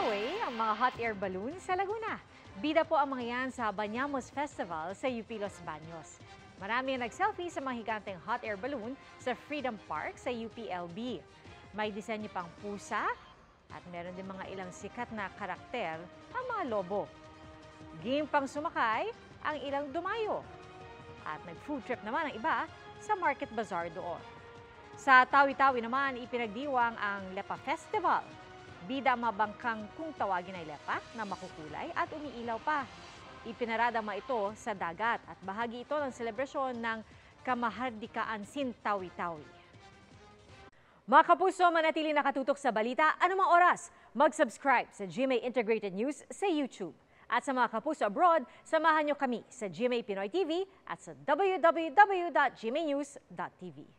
giveaway ang mga hot air balloon sa Laguna. Bida po ang mga yan sa Banyamos Festival sa UP Los Baños. Marami ang nag-selfie sa mga higanteng hot air balloon sa Freedom Park sa UPLB. May disenyo pang pusa at meron din mga ilang sikat na karakter ang mga lobo. Game pang sumakay ang ilang dumayo. At nag-food trip naman ang iba sa Market Bazaar doon. Sa Tawi-Tawi naman, ipinagdiwang ang Lepa Festival. Bida ang mga bangkang kung tawagin ay lepa na makukulay at umiilaw pa. Ipinarada mga ito sa dagat at bahagi ito ng selebrasyon ng Kamahardikaan Sin Tawi-Tawi. Mga kapuso, manatili nakatutok sa balita anumang oras. Mag-subscribe sa GMA Integrated News sa YouTube. At sa mga kapuso abroad, samahan nyo kami sa GMA Pinoy TV at sa www.gmanews.tv.